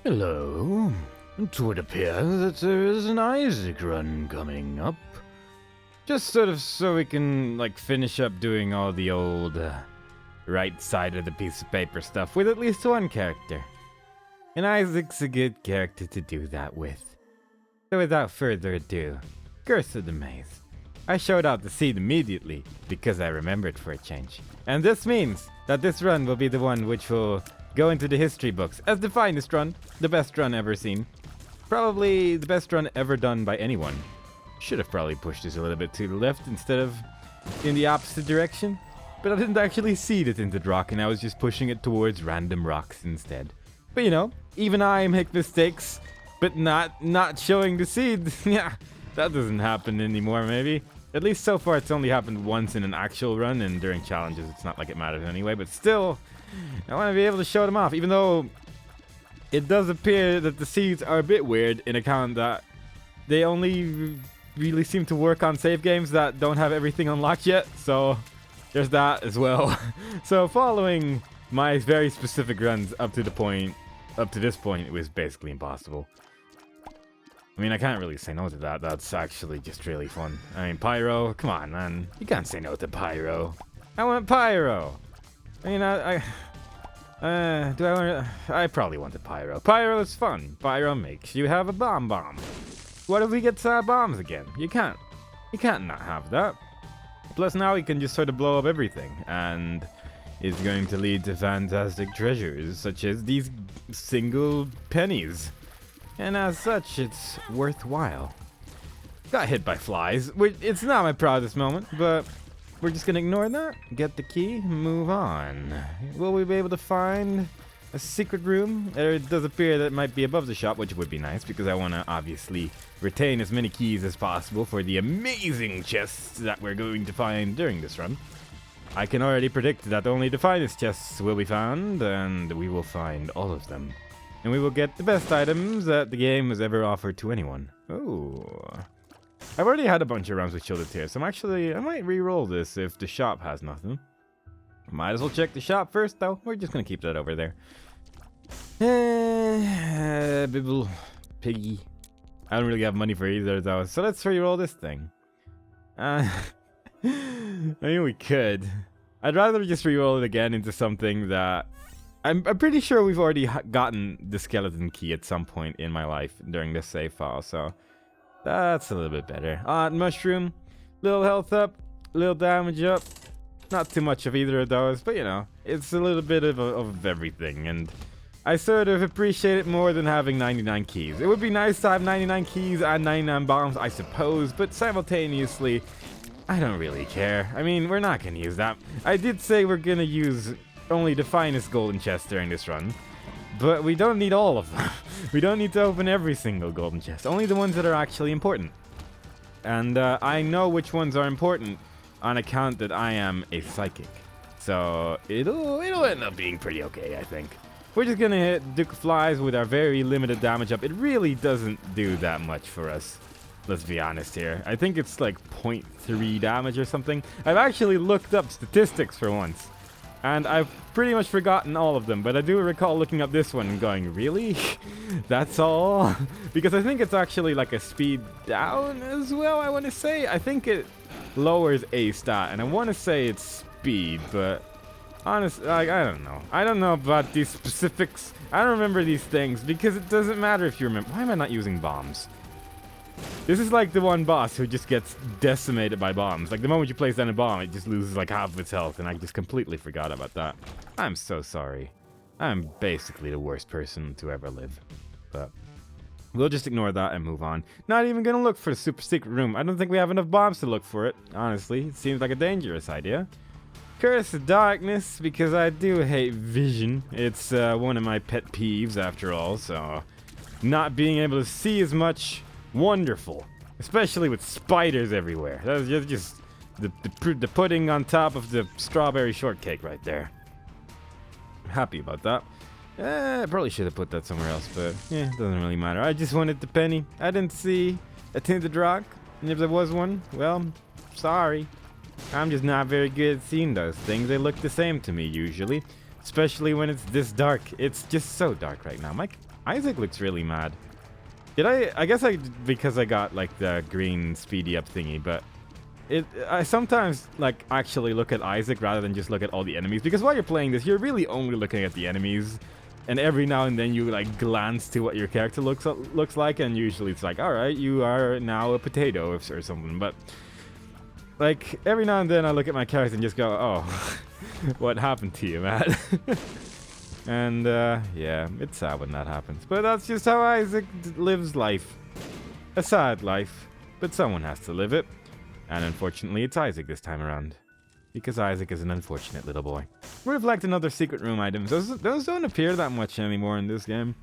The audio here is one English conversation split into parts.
Hello. It would appear that there is an Isaac run coming up. Just sort of so we can, finish up doing all the old right side of the piece of paper stuff with at least one character. And Isaac's a good character to do that with. So without further ado, Curse of the Maze. I showed out the seed immediately, because I remembered for a change. And this means that this run will be the one which will go into the history books as the finest run, the best run ever seen. Probably the best run ever done by anyone. Should have probably pushed this a little bit to the left instead of in the opposite direction. But I didn't actually seed it into the rock, and I was just pushing it towards random rocks instead. But you know, even I make mistakes, but not showing the seed. Yeah, that doesn't happen anymore maybe. At least so far it's only happened once in an actual run, and during challenges it's not like it matters anyway, but still, I want to be able to show them off, even though it does appear that the seeds are a bit weird in account that they only really seem to work on save games that don't have everything unlocked yet, so there's that as well. So following my very specific runs up to this point, it was basically impossible. I mean, I can't really say no to that. That's actually just really fun. I mean, Pyro, come on, man. You can't say no to Pyro. I want Pyro. I mean, I probably wanted Pyro. Pyro is fun. Pyro makes you have a bomb. What if we get bombs again? You can't not have that. Plus now we can just sort of blow up everything, and it's going to lead to fantastic treasures, such as these single pennies. And as such, it's worthwhile. Got hit by flies, which it's not my proudest moment, but we're just gonna ignore that, get the key, move on. Will we be able to find a secret room? It does appear that it might be above the shop, which would be nice, because I want to obviously retain as many keys as possible for the amazing chests that we're going to find during this run. I can already predict that only the finest chests will be found, and we will find all of them. And we will get the best items that the game has ever offered to anyone. Ooh. I've already had a bunch of rounds with Shielded Tears, so I might re-roll this if the shop has nothing. Might as well check the shop first, though. We're just gonna keep that over there. Bibble, Piggy. I don't really have money for either of those, so let's re-roll this thing. I mean, we could. I'd rather just re-roll it again into something that I'm pretty sure we've already gotten the skeleton key at some point in my life during this save file, so that's a little bit better. Mushroom, little health up, little damage up. Not too much of either of those, but you know, it's a little bit of everything, and I sort of appreciate it more than having 99 keys. It would be nice to have 99 keys and 99 bombs, I suppose, but simultaneously, I don't really care. I mean, we're not gonna use that. I did say we're gonna use only the finest golden chest during this run, but we don't need all of them. We don't need to open every single golden chest, only the ones that are actually important. And I know which ones are important on account that I am a psychic, so it'll end up being pretty okay, I think. We're just gonna hit Duke of Flies with our very limited damage up. It really doesn't do that much for us, let's be honest here. I think it's like 0.3 damage or something. I've actually looked up statistics for once, and I've pretty much forgotten all of them, but I do recall looking up this one and going, really? That's all? Because I think it's actually like a speed down as well, I want to say. I think it lowers a stat, and I want to say it's speed, but honestly, I don't know. I don't know about these specifics. I don't remember these things, because it doesn't matter if you remember. Why am I not using bombs? This is like the one boss who just gets decimated by bombs. Like the moment you place down a bomb, it just loses like half of its health, and I just completely forgot about that. I'm so sorry. I'm basically the worst person to ever live. But we'll just ignore that and move on. Not even gonna look for the super secret room. I don't think we have enough bombs to look for it, honestly. It seems like a dangerous idea. Curse of Darkness, because I do hate vision. It's one of my pet peeves after all, so not being able to see as much, wonderful, especially with spiders everywhere. That's just the pudding on top of the strawberry shortcake right there. I'm happy about that. I probably should have put that somewhere else, but yeah, it doesn't really matter. I just wanted the penny. I didn't see a tinted rock, and if there was one, well, sorry. I'm just not very good at seeing those things. They look the same to me usually, especially when it's this dark. It's just so dark right now. Isaac looks really mad. I guess because I got like the green speedy up thingy, but I sometimes like actually look at Isaac rather than just look at all the enemies, because while you're playing this, you're really only looking at the enemies, and every now and then you like glance to what your character looks like, and usually it's like, all right, you are now a potato or something. But like every now and then I look at my character and just go, oh, what happened to you, man? And yeah, it's sad when that happens. But that's just how Isaac lives life. A sad life, but someone has to live it. And unfortunately, it's Isaac this time around. Because Isaac is an unfortunate little boy. Reflect and other secret room items. Those don't appear that much anymore in this game.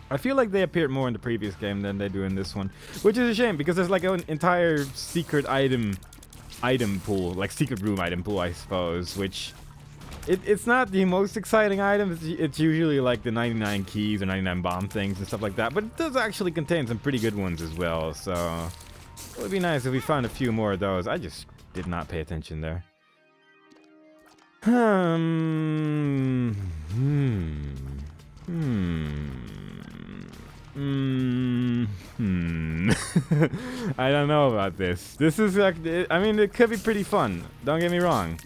I feel like they appeared more in the previous game than they do in this one. Which is a shame, because there's like an entire secret item pool. Like secret room item pool, I suppose. Which... It's not the most exciting item. It's usually like the 99 keys or 99 bomb things and stuff like that. But it does actually contain some pretty good ones as well. So it would be nice if we found a few more of those. I just did not pay attention there. I don't know about this. This is like, I mean, it could be pretty fun. Don't get me wrong.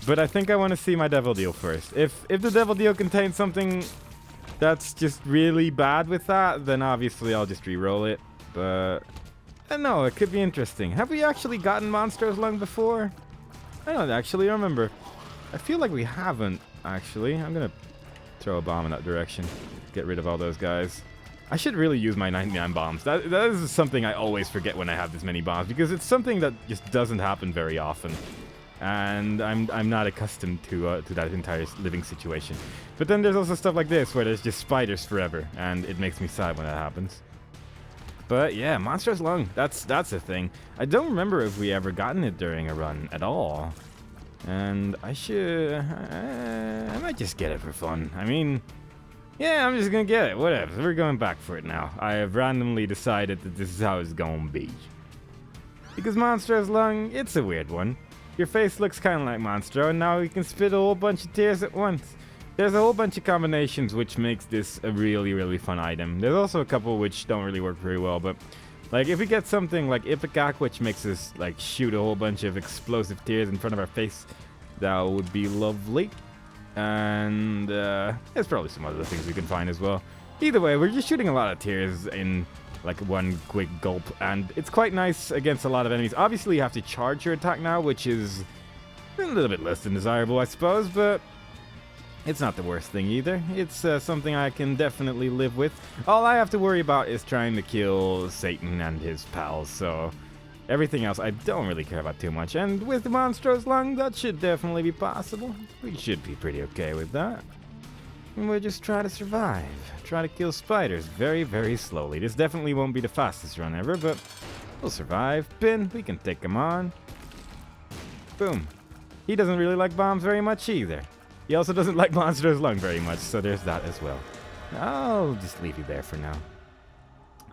But I think I want to see my devil deal first. If the devil deal contains something that's just really bad with that, then obviously I'll just re-roll it. But I don't know, it could be interesting. Have we actually gotten Monster's Lung before? I don't actually remember. I feel like we haven't, actually. I'm gonna throw a bomb in that direction. Get rid of all those guys. I should really use my 99 bombs. That is something I always forget when I have this many bombs, because it's something that just doesn't happen very often. And I'm not accustomed to that entire living situation. But then there's also stuff like this where there's just spiders forever, and it makes me sad when that happens. But yeah, Monster's Lung, that's a thing. I don't remember if we ever gotten it during a run at all. And I might just get it for fun. I mean, yeah, I'm just gonna get it, whatever. We're going back for it now. I have randomly decided that this is how it's gonna be. Because Monster's Lung, it's a weird one. Your face looks kind of like Monstro, and now you can spit a whole bunch of tears at once. There's a whole bunch of combinations which makes this a really, really fun item. There's also a couple which don't really work very well, but like if we get something like Ipecac, which makes us like shoot a whole bunch of explosive tears in front of our face, that would be lovely. And there's probably some other things we can find as well. Either way, we're just shooting a lot of tears in like one quick gulp, and it's quite nice against a lot of enemies. Obviously you have to charge your attack now, which is a little bit less than desirable, I suppose, but it's not the worst thing either. It's something I can definitely live with. All I have to worry about is trying to kill Satan and his pals, so everything else I don't really care about too much. And with the Monster's Lung, that should definitely be possible. We should be pretty okay with that. And we'll just try to survive. Try to kill spiders very, very slowly. This definitely won't be the fastest run ever, but we'll survive. Pin, we can take him on. Boom. He doesn't really like bombs very much either. He also doesn't like Monster's Lung very much, so there's that as well. I'll just leave you there for now.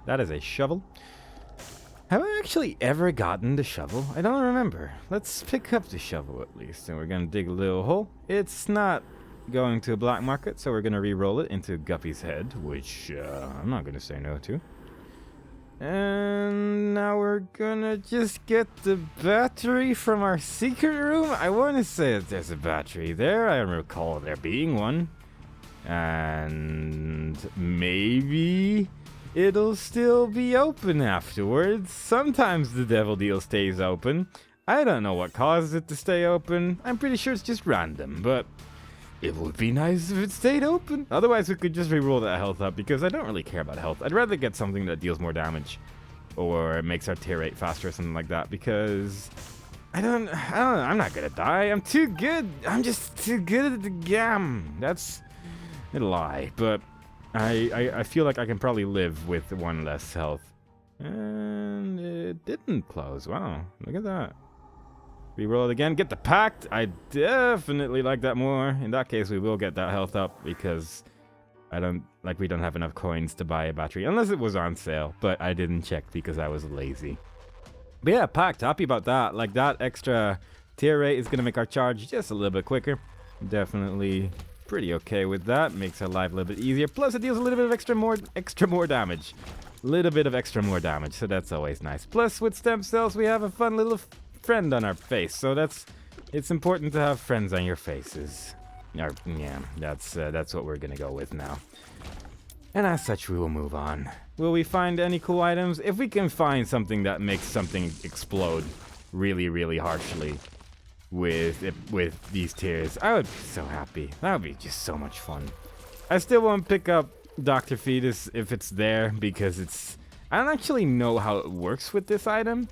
That is a shovel. Have I actually ever gotten the shovel? I don't remember. Let's pick up the shovel at least, and we're gonna dig a little hole. It's not going to a black market, so we're gonna re-roll it into Guppy's head, which I'm not gonna say no to. And now we're gonna just get the battery from our secret room. I want to say that there's a battery there. I recall there being one. And maybe it'll still be open afterwards. Sometimes the devil deal stays open. I don't know what causes it to stay open. I'm pretty sure it's just random, but it would be nice if it stayed open. Otherwise, we could just re-roll that health up, because I don't really care about health. I'd rather get something that deals more damage or makes our tear rate faster or something like that, because I don't know, I'm not gonna die. I'm too good. I'm just too good at the game. That's a lie, but I feel like I can probably live with one less health. And it didn't close. Wow, look at that. Reroll it again, get the pact. I definitely like that more. In that case, we will get that health up, because we don't have enough coins to buy a battery, unless it was on sale, but I didn't check because I was lazy. But yeah, pact, happy about that. Like, that extra tier rate is gonna make our charge just a little bit quicker. Definitely pretty okay with that. Makes our life a little bit easier. Plus, it deals a little bit of extra more damage. Little bit of extra more damage, so that's always nice. Plus, with stem cells, we have a fun little friend on our face, so it's important to have friends on your faces. Yeah, that's what we're gonna go with now. And as such, we will move on. Will we find any cool items? If we can find something that makes something explode really, really harshly with these tears, I would be so happy. That would be just so much fun. I still won't pick up Dr. Fetus if it's there, because I don't actually know how it works with this item,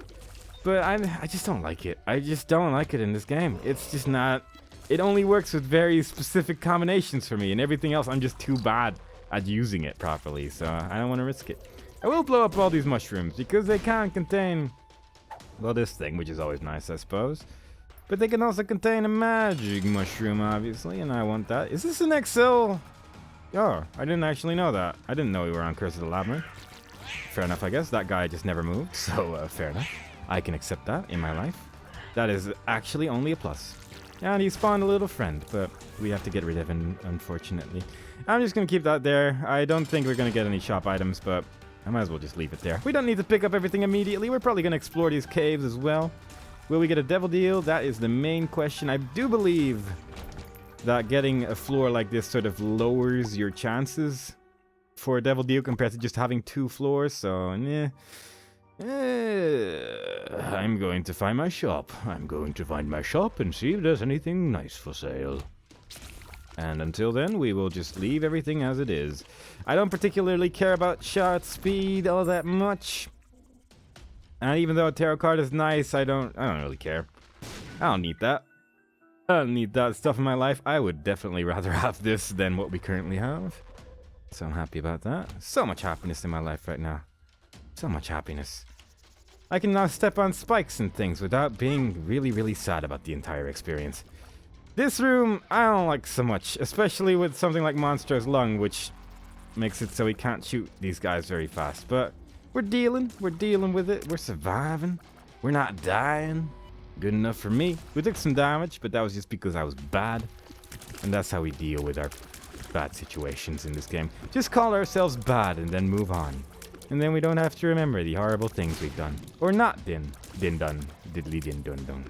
but I just don't like it. I just don't like it in this game. It's just not. It only works with very specific combinations for me, and everything else I'm just too bad at using it properly, so I don't want to risk it. I will blow up all these mushrooms because they can contain, well, this thing, which is always nice, I suppose. But they can also contain a magic mushroom, obviously, and I want that. Is this an XL? Oh, I didn't actually know that. I didn't know we were on Curse of the Labyrinth. Fair enough, I guess. That guy just never moved, so fair enough. I can accept that in my life. That is actually only a plus. And he spawned a little friend, but we have to get rid of him, unfortunately. I'm just going to keep that there. I don't think we're going to get any shop items, but I might as well just leave it there. We don't need to pick up everything immediately. We're probably going to explore these caves as well. Will we get a devil deal? That is the main question. I do believe that getting a floor like this sort of lowers your chances for a devil deal compared to just having 2 floors, so yeah. I'm going to find my shop. I'm going to find my shop and see if there's anything nice for sale. And until then, we will just leave everything as it is. I don't particularly care about shot speed all that much. And even though a tarot card is nice, I don't really care. I don't need that. I don't need that stuff in my life. I would definitely rather have this than what we currently have. So I'm happy about that. So much happiness in my life right now. So much happiness. I can now step on spikes and things without being really, really sad about the entire experience. This room, I don't like so much, especially with something like Monster's Lung, which makes it so we can't shoot these guys very fast. But we're dealing with it, we're surviving, we're not dying. Good enough for me. We took some damage, but that was just because I was bad. And that's how we deal with our bad situations in this game. Just call ourselves bad and then move on. And then we don't have to remember the horrible things we've done. Or not done. Diddly din dun dun.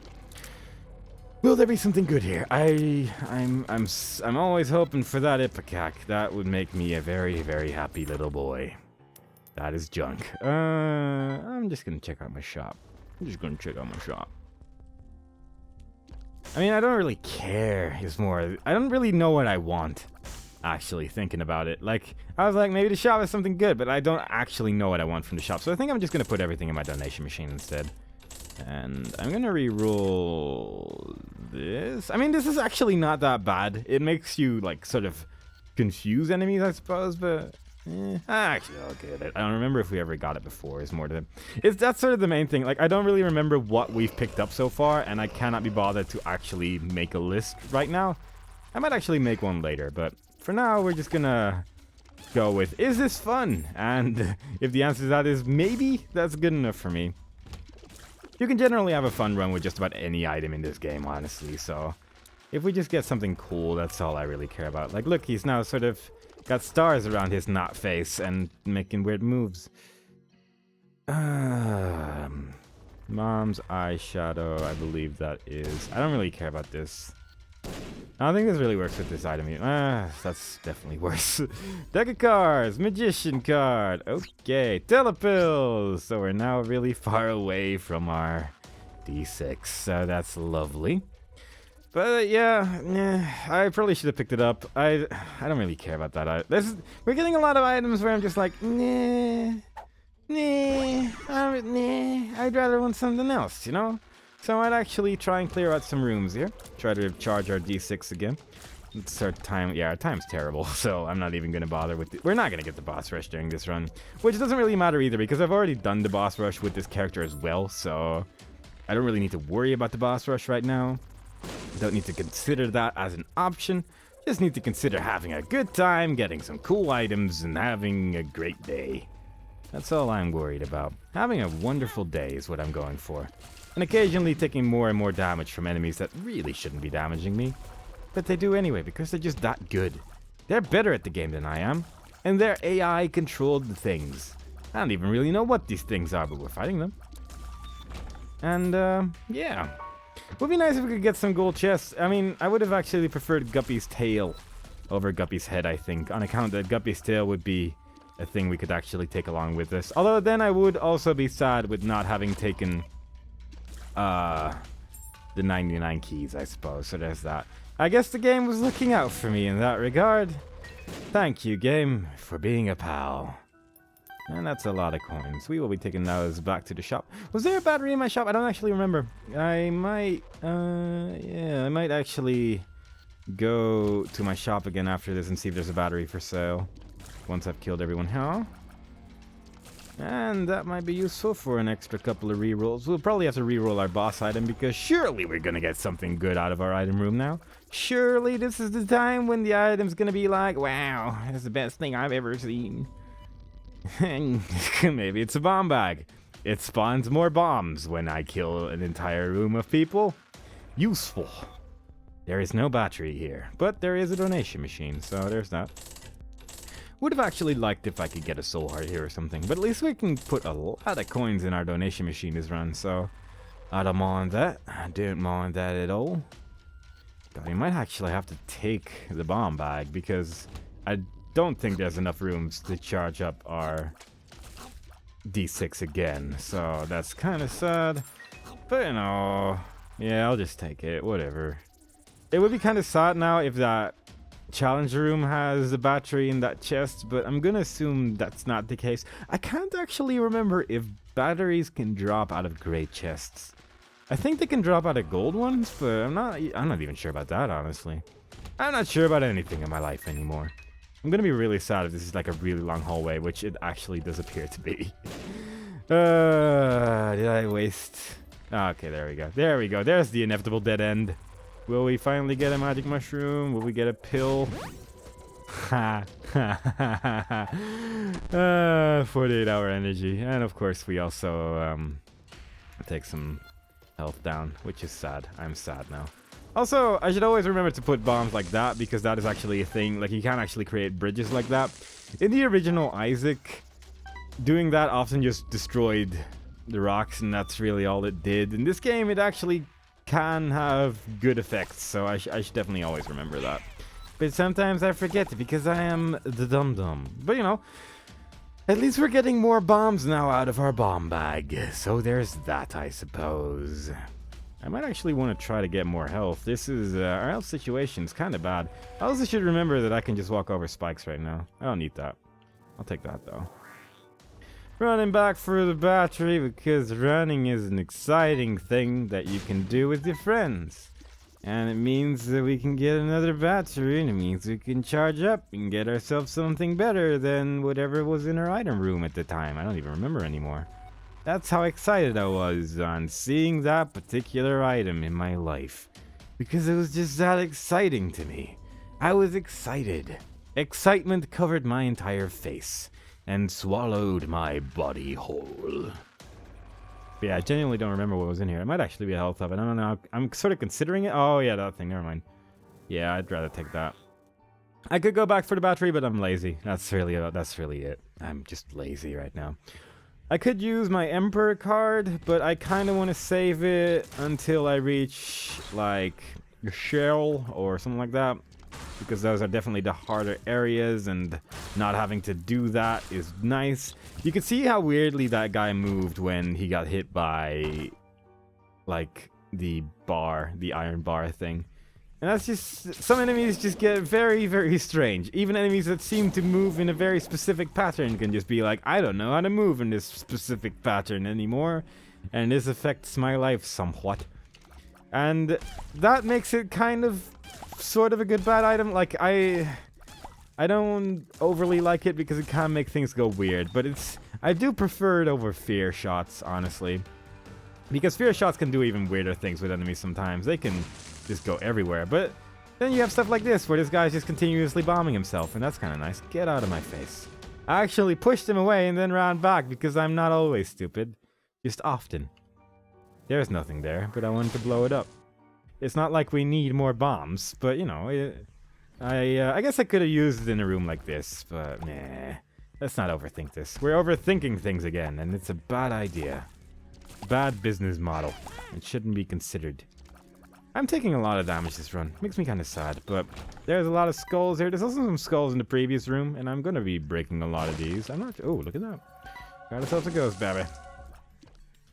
Will there be something good here? I'm always hoping for that ipecac. That would make me a very, very happy little boy. That is junk. I'm just gonna check out my shop. I mean, I don't really care. It's more, I don't really know what I want. Actually, thinking about it. Like, I was like, maybe the shop is something good, but I don't actually know what I want from the shop. So I think I'm just gonna put everything in my donation machine instead. And I'm gonna re-roll this. I mean, this is actually not that bad. It makes you, like, sort of confuse enemies, I suppose, but actually, I'll get it. I don't remember if we ever got it before. That's sort of the main thing. Like, I don't really remember what we've picked up so far, and I cannot be bothered to actually make a list right now. I might actually make one later, but for now, we're just gonna go with, is this fun? And if the answer to that is maybe, that's good enough for me. You can generally have a fun run with just about any item in this game, honestly, so if we just get something cool, that's all I really care about. Like, look, he's now sort of got stars around his knot face and making weird moves. Mom's eyeshadow, I believe that is. I don't really care about this. I don't think this really works with this item. That's definitely worse. Deck of cards, magician card. Okay, telepills. So we're now really far away from our D6. So that's lovely. But yeah, I probably should have picked it up. I don't really care about that. We're getting a lot of items where I'm just like, I'd rather want something else, you know? So I might actually try and clear out some rooms here. Try to charge our D6 again. It's our time. Yeah, our time's terrible, so I'm not even going to bother with it. We're not going to get the boss rush during this run, which doesn't really matter either because I've already done the boss rush with this character as well, so I don't really need to worry about the boss rush right now. Don't need to consider that as an option. Just need to consider having a good time, getting some cool items, and having a great day. That's all I'm worried about. Having a wonderful day is what I'm going for. And occasionally taking more and more damage from enemies that really shouldn't be damaging me. But they do anyway, because they're just that good. They're better at the game than I am. And they're AI-controlled things. I don't even really know what these things are, but we're fighting them. And, yeah. Would be nice if we could get some gold chests. I mean, I would have actually preferred Guppy's tail over Guppy's head, I think. On account that Guppy's tail would be a thing we could actually take along with us. Although then I would also be sad with not having taken, the 99 keys, I suppose. So there's that. I guess the game was looking out for me in that regard. Thank you, game, for being a pal. And that's a lot of coins. We will be taking those back to the shop. Was there a battery in my shop? I don't actually remember. I might, yeah, I might actually go to my shop again after this and see if there's a battery for sale. Once I've killed everyone here. And that might be useful for an extra couple of rerolls. We'll probably have to reroll our boss item because surely we're gonna get something good out of our item room now. Surely this is the time when the item's gonna be like, wow, that's the best thing I've ever seen. Maybe it's a bomb bag. It spawns more bombs when I kill an entire room of people. Useful. There is no battery here, but there is a donation machine, so there's that. Would have actually liked if I could get a soul heart here or something, but at least we can put a lot of coins in our donation machine this run, so I don't mind that. I don't mind that at all. But we might actually have to take the bomb bag because I don't think there's enough rooms to charge up our D6 again, so that's kind of sad. But you know, yeah, I'll just take it, whatever. It would be kind of sad now if that challenge room has a battery in that chest, but I'm gonna assume that's not the case. I can't actually remember if batteries can drop out of gray chests. I think they can drop out of gold ones, but I'm not even sure about that, honestly. I'm not sure about anything in my life anymore. I'm gonna be really sad if this is like a really long hallway, which it actually does appear to be. Did I waste? Oh, okay, there we go. There we go. There's the inevitable dead end. Will we finally get a magic mushroom? Will we get a pill? Ha! 48-hour energy. And of course we also take some health down, which is sad. I'm sad now. Also, I should always remember to put bombs like that because that is actually a thing. Like, you can't actually create bridges like that. In the original Isaac, doing that often just destroyed the rocks, and that's really all it did. In this game, it actually can have good effects, so I should definitely always remember that. But sometimes I forget because I am the dum-dum. But you know, at least we're getting more bombs now out of our bomb bag. So there's that, I suppose. I might actually want to try to get more health. This is, our health situation's kind of bad. I also should remember that I can just walk over spikes right now. I don't need that. I'll take that though. Running back for the battery because running is an exciting thing that you can do with your friends. And it means that we can get another battery, and it means we can charge up and get ourselves something better than whatever was in our item room at the time. I don't even remember anymore. That's how excited I was on seeing that particular item in my life. Because it was just that exciting to me. I was excited. Excitement covered my entire face and swallowed my body whole. But yeah, I genuinely don't remember what was in here. It might actually be a health up. I don't know. I'm sort of considering it. Oh yeah, that thing. Never mind. Yeah, I'd rather take that. I could go back for the battery, but I'm lazy. That's really it. I'm just lazy right now. I could use my Emperor card, but I kind of want to save it until I reach like the shell or something like that. Because those are definitely the harder areas, and not having to do that is nice. You can see how weirdly that guy moved when he got hit by, like, the iron bar thing. And that's just, some enemies just get very, very strange. Even enemies that seem to move in a very specific pattern can just be like, I don't know how to move in this specific pattern anymore. And this affects my life somewhat. And that makes it kind of sort of a good bad item. Like, I don't overly like it because it can make things go weird, but I do prefer it over fear shots, honestly, because fear shots can do even weirder things with enemies sometimes. They can just go everywhere, but then you have stuff like this where this guy's just continuously bombing himself, and that's kind of nice. Get out of my face. I actually pushed him away and then ran back because I'm not always stupid, just often. There's nothing there, but I wanted to blow it up. It's not like we need more bombs, but you know, I guess I could have used it in a room like this, but nah. Let's not overthink this. We're overthinking things again, and it's a bad idea. Bad business model. It shouldn't be considered. I'm taking a lot of damage this run. Makes me kind of sad, but there's a lot of skulls here. There's also some skulls in the previous room, and I'm going to be breaking a lot of these. I'm not... Oh, look at that. Got ourselves a ghost, baby.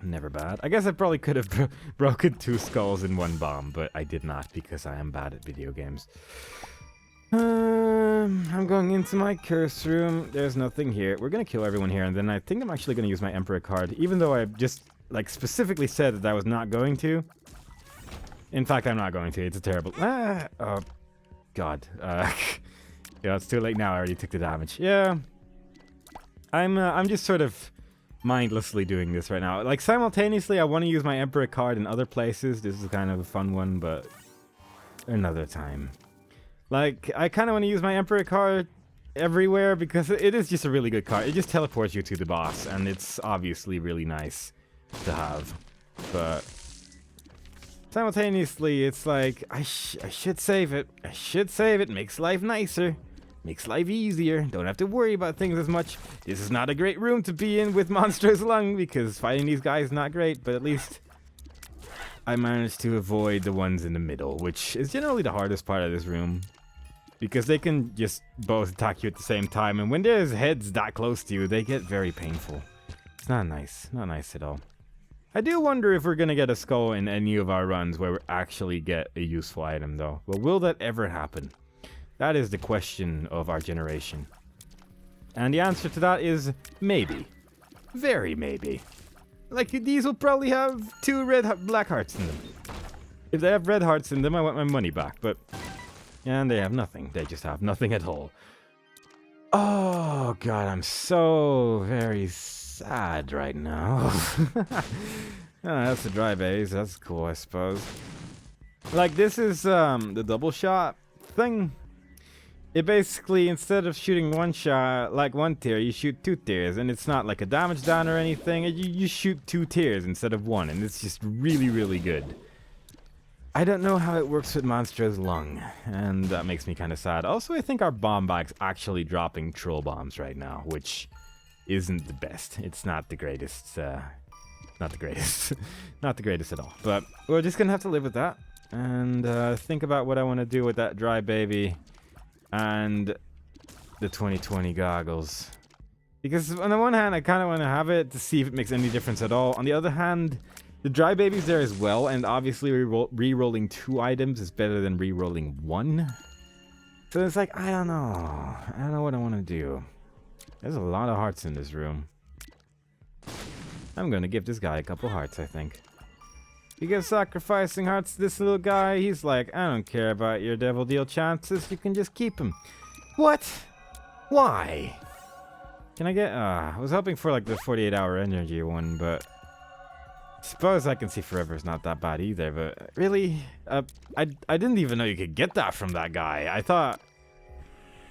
Never bad. I guess I probably could have broken 2 skulls in 1 bomb, but I did not because I am bad at video games. I'm going into my curse room. There's nothing here. We're going to kill everyone here, and then I think I'm actually going to use my Emperor card, even though I just, like, specifically said that I was not going to. In fact, I'm not going to. It's a terrible... oh, God. Yeah, it's too late now. I already took the damage. Yeah. I'm just sort of mindlessly doing this right now. Like, simultaneously, I want to use my Emperor card in other places. This is kind of a fun one, but another time. Like, I kind of want to use my Emperor card everywhere because it is just a really good card. It just teleports you to the boss, and it's obviously really nice to have. But simultaneously, it's like, I should save it. I should save it. Makes life nicer. Makes life easier. Don't have to worry about things as much. This is not a great room to be in with Monstrous Lung because fighting these guys is not great, but at least I managed to avoid the ones in the middle, which is generally the hardest part of this room. Because they can just both attack you at the same time, and when there's heads that close to you, they get very painful. It's not nice. Not nice at all. I do wonder if we're gonna get a skull in any of our runs where we actually get a useful item, though. Well, will that ever happen? That is the question of our generation. And the answer to that is maybe. Very maybe. Like, these will probably have 2 black hearts in them. If they have red hearts in them, I want my money back, but... And they have nothing. They just have nothing at all. Oh, God, I'm so very sad right now. Oh, that's the dry base. That's cool, I suppose. Like, this is the double shot thing. It basically, instead of shooting 1 shot, like 1 tier, you shoot 2 tiers. And it's not like a damage down or anything. You shoot 2 tiers instead of 1. And it's just really, really good. I don't know how it works with Monstrous Lung, and that makes me kind of sad. Also, I think our bomb bag's actually dropping troll bombs right now, which isn't the best. It's not the greatest, not the greatest. Not the greatest at all. But we're just gonna have to live with that, and think about what I want to do with that dry baby and the 2020 goggles. Because on the one hand, I kind of want to have it to see if it makes any difference at all. On the other hand, the dry baby's there as well, and obviously re-rolling 2 items is better than re-rolling 1. So it's like, I don't know. I don't know what I want to do. There's a lot of hearts in this room. I'm going to give this guy a couple hearts, I think. Because sacrificing hearts to this little guy, he's like, I don't care about your devil deal chances, you can just keep him. What? Why? Can I get... I was hoping for like the 48-hour energy one, but... Suppose I can see forever is not that bad either, but really, I didn't even know you could get that from that guy. I thought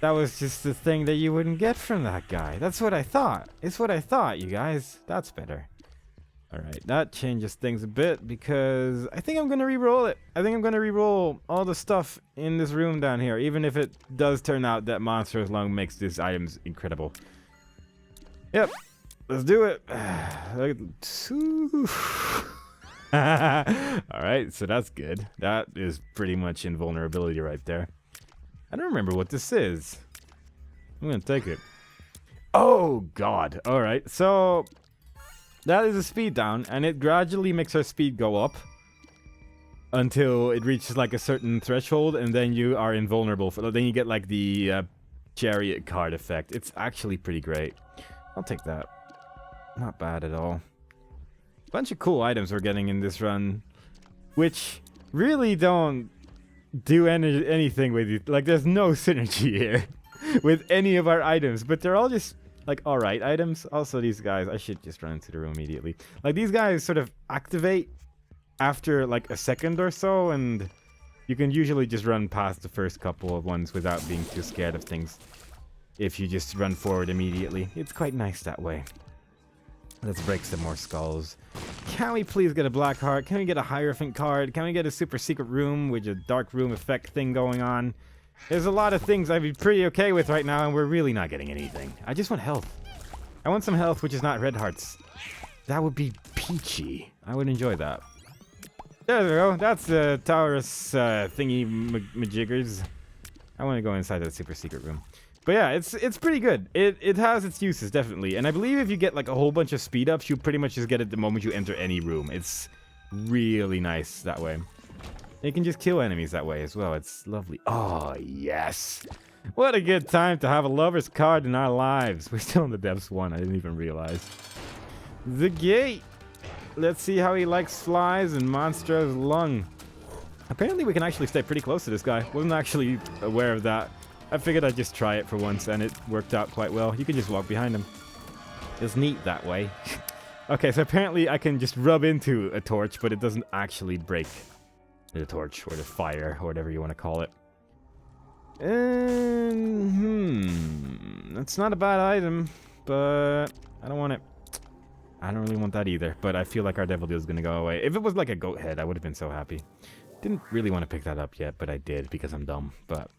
that was just the thing that you wouldn't get from that guy. That's what I thought. It's what I thought, you guys. That's better. All right, that changes things a bit because I think I'm going to re-roll it. I think I'm going to re-roll all the stuff in this room down here, even if it does turn out that Monstrous Lung makes these items incredible. Yep. Let's do it. Alright, so that's good. That is pretty much invulnerability right there. I don't remember what this is. I'm gonna take it. Oh, God. Alright, so that is a speed down, and it gradually makes our speed go up until it reaches like a certain threshold, and then you are invulnerable. Then you get like the chariot card effect. It's actually pretty great. I'll take that. Not bad at all. Bunch of cool items we're getting in this run, which really don't do anything with it. Like, there's no synergy here with any of our items, but they're all just like alright items. Also, these guys, I should just run into the room immediately. Like, these guys sort of activate after like a second or so, and you can usually just run past the first couple of ones without being too scared of things if you just run forward immediately. It's quite nice that way. Let's break some more skulls. Can we please get a black heart? Can we get a Hierophant card? Can we get a super secret room with a dark room effect thing going on? There's a lot of things I'd be pretty okay with right now, and we're really not getting anything. I just want health. I want some health, which is not red hearts. That would be peachy. I would enjoy that. There we go. That's the Taurus thingy majiggers. I want to go inside that super secret room. But yeah, it's pretty good. It has its uses, definitely. And I believe if you get like a whole bunch of speed ups, you pretty much just get it the moment you enter any room. It's really nice that way. You can just kill enemies that way as well. It's lovely. Oh, yes. What a good time to have a lover's card in our lives. We're still in the depths 1. I didn't even realize. The gate. Let's see how he likes flies and Monster's lung. Apparently we can actually stay pretty close to this guy. Wasn't actually aware of that. I figured I'd just try it for once, and it worked out quite well. You can just walk behind him. It's neat that way. Okay, so apparently I can just rub into a torch, but it doesn't actually break the torch or the fire or whatever you want to call it. That's not a bad item, but I don't want it. I don't really want that either, but I feel like our devil deal is going to go away. If it was like a goat head, I would have been so happy. Didn't really want to pick that up yet, but I did because I'm dumb. But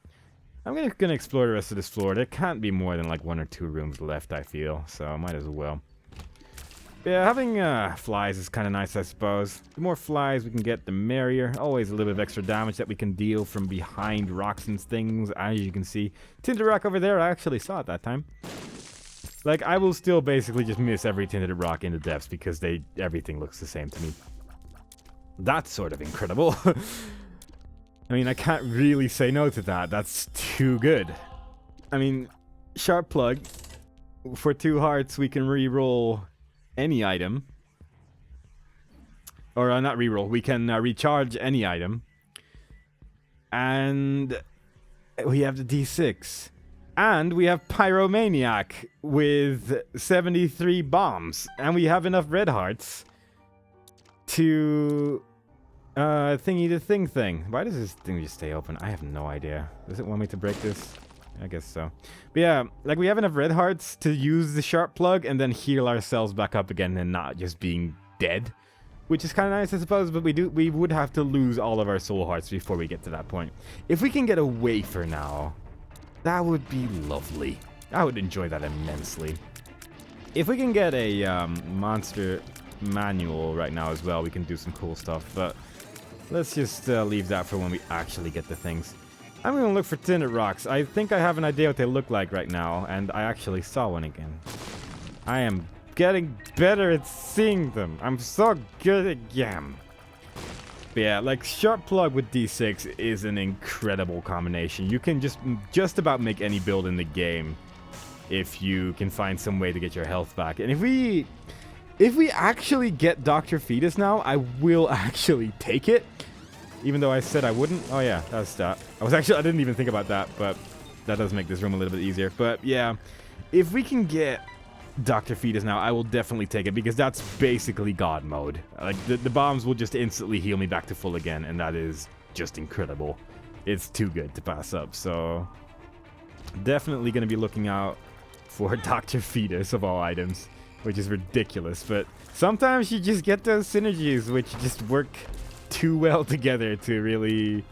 I'm gonna explore the rest of this floor. There can't be more than like 1 or 2 rooms left, I feel, so I might as well. Yeah, having flies is kind of nice, I suppose. The more flies we can get, the merrier. Always a little bit of extra damage that we can deal from behind rocks and things, as you can see. Tinted rock over there, I actually saw it that time. Like, I will still basically just miss every tinted rock in the depths because everything looks the same to me. That's sort of incredible. I mean, I can't really say no to that. That's too good. I mean, sharp plug. For 2 hearts, we can re-roll any item. Or not re-roll. We can recharge any item. And we have the D6. And we have Pyromaniac with 73 bombs. And we have enough red hearts to thingy the thing. Why does this thing just stay open? I have no idea. Does it want me to break this? I guess so. But yeah, like we have enough red hearts to use the sharp plug and then heal ourselves back up again and not just being dead. Which is kind of nice, I suppose, but we would have to lose all of our soul hearts before we get to that point. If we can get a wafer now, that would be lovely. I would enjoy that immensely. If we can get a monster manual right now as well, we can do some cool stuff, but let's just leave that for when we actually get the things. I'm going to look for tinted rocks. I think I have an idea what they look like right now, and I actually saw one again. I am getting better at seeing them. I'm so good again. But yeah, like sharp plug with D6 is an incredible combination. You can just about make any build in the game if you can find some way to get your health back. And if we actually get Dr. Fetus now, I will actually take it. Even though I said I wouldn't. Oh yeah, that's that. I didn't even think about that, but that does make this room a little bit easier. But yeah, if we can get Dr. Fetus now, I will definitely take it because that's basically God mode. Like the bombs will just instantly heal me back to full again, and that is just incredible. It's too good to pass up. So definitely going to be looking out for Dr. Fetus of all items, which is ridiculous. But sometimes you just get those synergies which just work too well together to really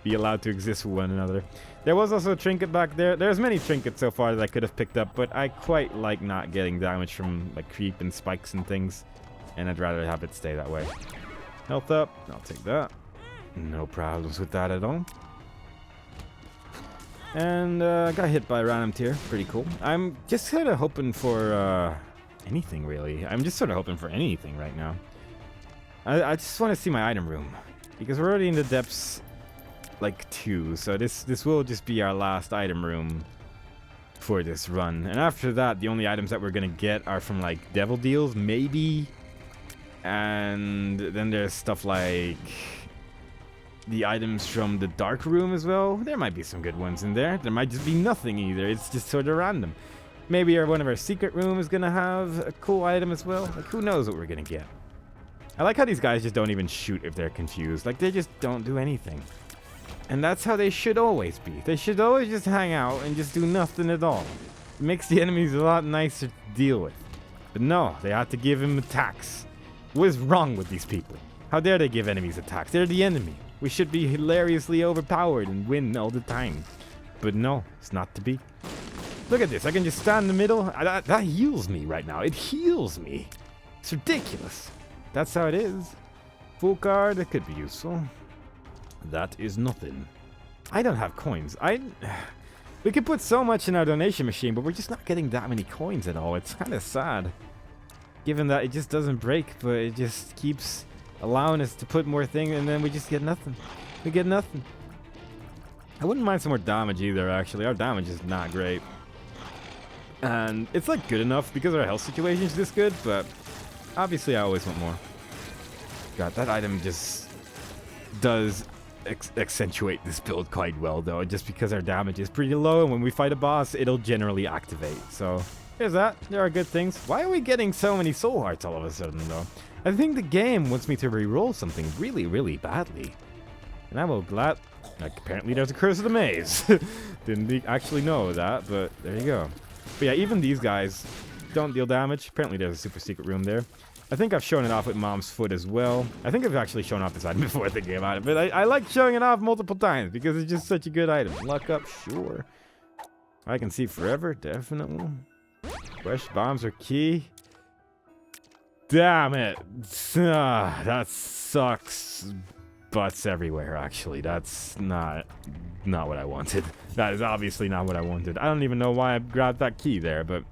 be allowed to exist with one another. There was also a trinket back there. There's many trinkets so far that I could have picked up, but I quite like not getting damage from like creep and spikes and things, and I'd rather have it stay that way. Health up. I'll take that. No problems with that at all. And got hit by a random tier. Pretty cool. I'm just kind of hoping for anything, really. I'm just sort of hoping for anything right now. I just want to see my item room, because we're already in the depths like 2, so this will just be our last item room for this run. And after that, the only items that we're gonna get are from like devil deals, maybe, and then there's stuff like the items from the dark room as well. There might be some good ones in there. There might just be nothing either. It's just sort of random. Maybe one of our secret rooms is gonna have a cool item as well. Like, who knows what we're gonna get. I like how these guys just don't even shoot if they're confused. Like, they just don't do anything. And that's how they should always be. They should always just hang out and just do nothing at all. It makes the enemies a lot nicer to deal with. But no, they had to give him attacks. What is wrong with these people? How dare they give enemies attacks? They're the enemy. We should be hilariously overpowered and win all the time. But no, it's not to be. Look at this. I can just stand in the middle. That heals me right now. It heals me. It's ridiculous. That's how it is. Full card, it could be useful. That is nothing. I don't have coins. We could put so much in our donation machine, but we're just not getting that many coins at all. It's kind of sad. Given that it just doesn't break, but it just keeps allowing us to put more things, and then we just get nothing. We get nothing. I wouldn't mind some more damage either, actually. Our damage is not great. And it's like good enough because our health situation is this good, but obviously I always want more. God, that item just does accentuate this build quite well, though, just because our damage is pretty low, and when we fight a boss, it'll generally activate. So there's that. There are good things. Why are we getting so many soul hearts all of a sudden, though? I think the game wants me to re-roll something really, really badly. And I will glad... Like, apparently there's a curse of the maze. Didn't actually know that, but there you go. But yeah, even these guys don't deal damage. Apparently there's a super secret room there. I think I've shown it off with Mom's Foot as well. I think I've actually shown off this item before thinking about it, but I like showing it off multiple times because it's just such a good item. Luck up, sure. I can see forever, definitely. Fresh bombs are key. Damn it. That sucks. Butts everywhere, actually. That's not what I wanted. That is obviously not what I wanted. I don't even know why I grabbed that key there, but...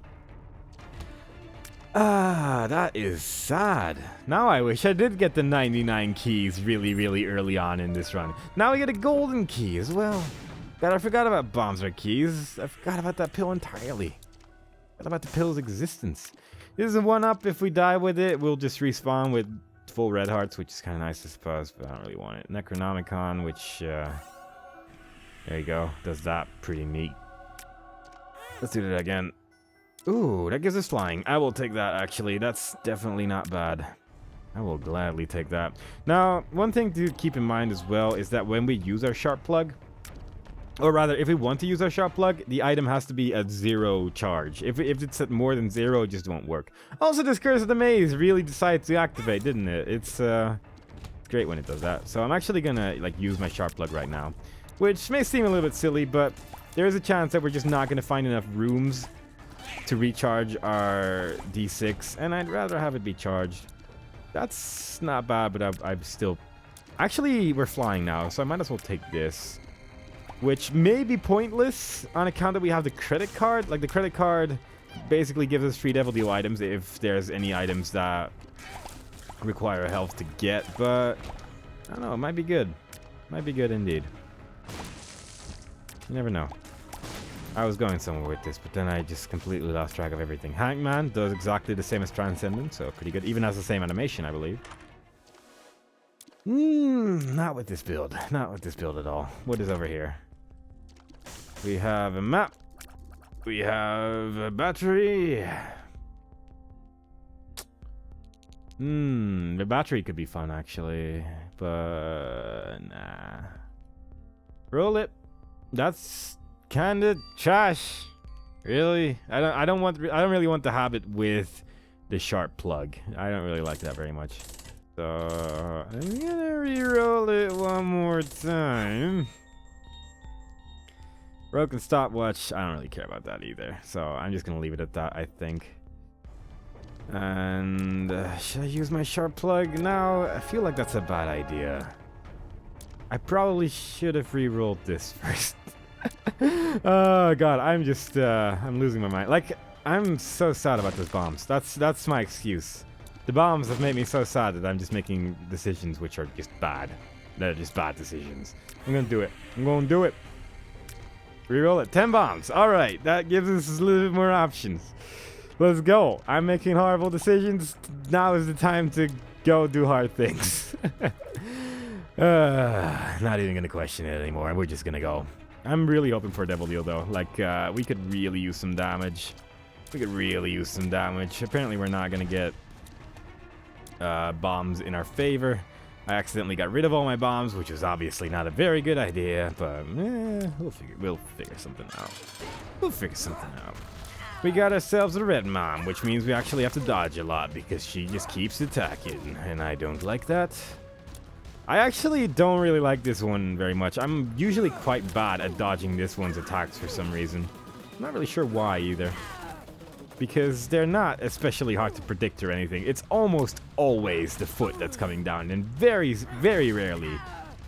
that is sad. Now I wish I did get the 99 keys really, really early on in this run. Now we get a golden key as well. God, I forgot about bombs or keys. I forgot about that pill entirely. Forgot about the pill's existence. This is a 1-up. If we die with it, we'll just respawn with full red hearts, which is kind of nice, I suppose, but I don't really want it. Necronomicon, which, there you go. Does that pretty neat. Let's do that again. Ooh, that gives us flying. I will take that, actually. That's definitely not bad. I will gladly take that. Now, one thing to keep in mind as well is that when we use our sharp plug, or rather, if we want to use our sharp plug, the item has to be at 0 charge. If it's at more than 0, it just won't work. Also, this Curse of the Maze really decided to activate, didn't it? It's great when it does that. So I'm actually gonna like use my sharp plug right now, which may seem a little bit silly, but there is a chance that we're just not gonna find enough rooms to recharge our D6, and I'd rather have it be charged. That's not bad, but I'm still... Actually, we're flying now, so I might as well take this. Which may be pointless on account that we have the credit card. Like, the credit card basically gives us free Devil Deal items if there's any items that require health to get. But, I don't know, it might be good. Might be good indeed. You never know. I was going somewhere with this, but then I just completely lost track of everything. Hangman does exactly the same as Transcendent, so pretty good. Even has the same animation, I believe. Not with this build. Not with this build at all. What is over here? We have a map. We have a battery. The battery could be fun, actually. But, nah. Roll it. That's kinda trash. Really? I don't really want the habit with the sharp plug. I don't really like that very much. So I'm gonna re-roll it one more time. Broken stopwatch. I don't really care about that either. So I'm just gonna leave it at that, I think. And should I use my sharp plug now? I feel like that's a bad idea. I probably should have re-rolled this first. Oh god, I'm just I'm losing my mind. Like, I'm so sad about those bombs. That's my excuse. The bombs have made me so sad that I'm just making decisions which are just bad. They're just bad decisions. I'm gonna do it. I'm gonna do it. Reroll it. 10 bombs. Alright, that gives us a little bit more options. Let's go. I'm making horrible decisions. Now is the time to go do hard things. Not even gonna question it anymore. We're just gonna go. I'm really hoping for a Devil Deal though. Like, we could really use some damage. We could really use some damage. Apparently we're not gonna get bombs in our favor. I accidentally got rid of all my bombs, which was obviously not a very good idea, but we'll figure something out. We'll figure something out. we got ourselves a red mom, which means we actually have to dodge a lot because she just keeps attacking, and I don't like that. I actually don't really like this one very much. I'm usually quite bad at dodging this one's attacks for some reason. I'm not really sure why either. Because they're not especially hard to predict or anything. It's almost always the foot that's coming down, and very, very rarely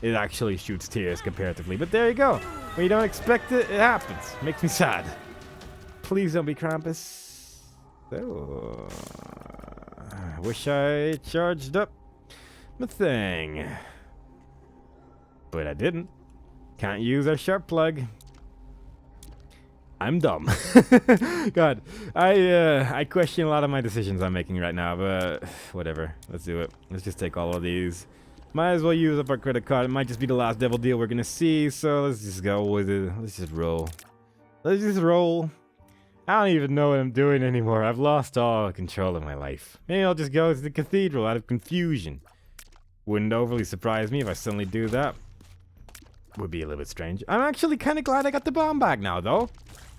it actually shoots tears comparatively. But there you go. When you don't expect it, it happens. Makes me sad. Please don't be Krampus. Oh, I wish I charged up my thing. But I didn't. Can't use our sharp plug. I'm dumb. God, I question a lot of my decisions I'm making right now, but whatever. Let's do it. Let's just take all of these. Might as well use up our credit card. It might just be the last devil deal we're gonna see, so let's just go with it. Let's just roll. Let's just roll. I don't even know what I'm doing anymore. I've lost all control of my life. Maybe I'll just go to the cathedral out of confusion. Wouldn't overly surprise me if I suddenly do that. Would be a little bit strange. I'm actually kind of glad I got the bomb back now, though.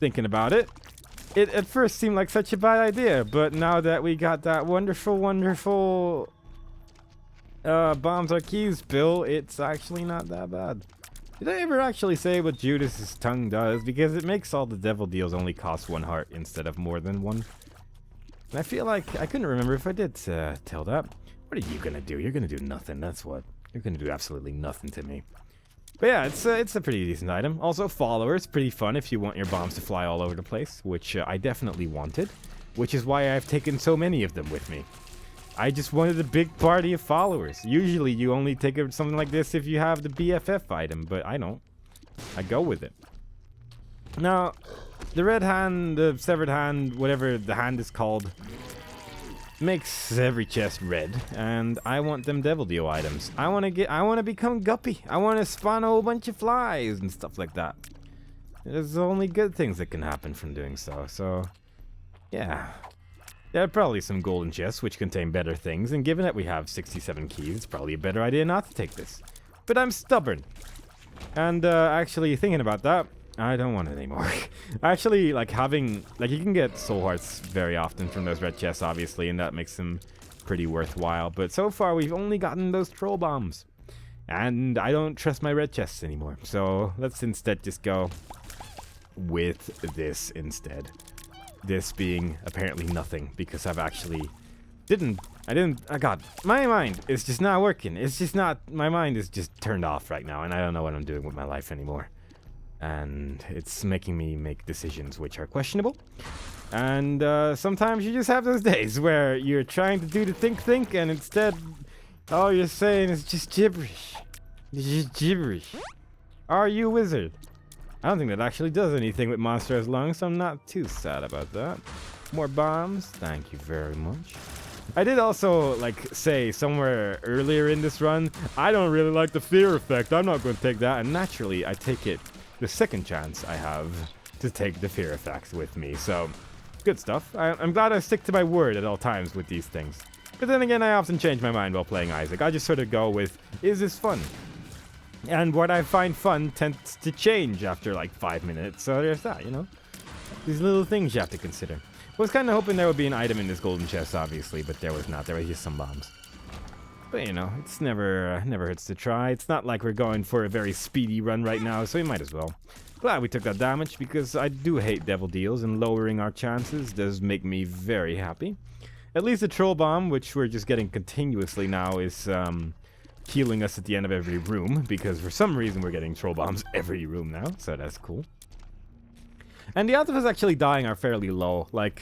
Thinking about it. It at first seemed like such a bad idea, but now that we got that wonderful, wonderful bombs are keys pill, it's actually not that bad. Did I ever actually say what Judas's tongue does? Because it makes all the devil deals only cost 1 heart instead of more than 1. And I feel like I couldn't remember if I did tell that. What are you gonna do? You're gonna do nothing, that's what. You're gonna do absolutely nothing to me. But yeah, it's a pretty decent item. Also, followers, pretty fun if you want your bombs to fly all over the place, which I definitely wanted, which is why I've taken so many of them with me. I just wanted a big party of followers. Usually you only take something like this if you have the BFF item, but I don't. I go with it. Now, the red hand, the severed hand, whatever the hand is called, makes every chest red, and I want them devil deal items. I want to become Guppy. I want to spawn a whole bunch of flies and stuff like that. There's only good things that can happen from doing so. So, yeah. There are probably some golden chests which contain better things, and given that we have 67 keys, it's probably a better idea not to take this. But I'm stubborn. And actually thinking about that, I don't want it anymore. Actually, like having, like you can get soul hearts very often from those red chests, obviously, and that makes them pretty worthwhile. But so far, we've only gotten those troll bombs. And I don't trust my red chests anymore. So let's instead just go with this instead. This being apparently nothing, because I've actually God, my mind is just not working. It's just not, my mind is just turned off right now, and I don't know what I'm doing with my life anymore. And it's making me make decisions which are questionable. And sometimes you just have those days where you're trying to do the think, and instead all you're saying is just gibberish. It's just gibberish. Are you a wizard? I don't think that actually does anything with monster as long, so I'm not too sad about that. More bombs. Thank you very much. I did also, like, say somewhere earlier in this run, I don't really like the fear effect. I'm not going to take that. And naturally, I take it the second chance I have to take the fear effect with me. So, good stuff. I'm glad I stick to my word at all times with these things. But then again, I often change my mind while playing Isaac. I just sort of go with, is this fun? And what I find fun tends to change after like 5 minutes. So there's that, you know? These little things you have to consider. I was kind of hoping there would be an item in this golden chest, obviously, but there was not. There was just some bombs. But, you know, it's never hurts to try. It's not like we're going for a very speedy run right now, so we might as well. Glad we took that damage, because I do hate devil deals, and lowering our chances does make me very happy. At least the troll bomb, which we're just getting continuously now, is healing us at the end of every room, because for some reason we're getting troll bombs every room now, so that's cool. And the odds of us actually dying are fairly low. Like,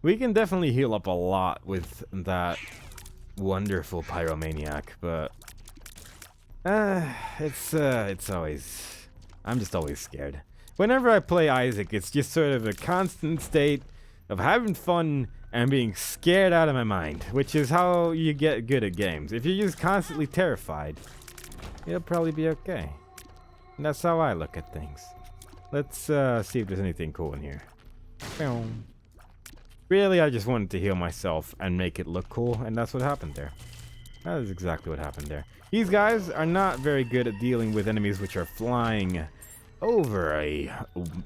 we can definitely heal up a lot with that wonderful pyromaniac, but it's always, I'm just always scared. Whenever I play Isaac, it's just sort of a constant state of having fun and being scared out of my mind, which is how you get good at games. If you're just constantly terrified, you'll probably be okay. And that's how I look at things. Let's see if there's anything cool in here. Really, I just wanted to heal myself and make it look cool, and that's what happened there. That is exactly what happened there. These guys are not very good at dealing with enemies which are flying over a,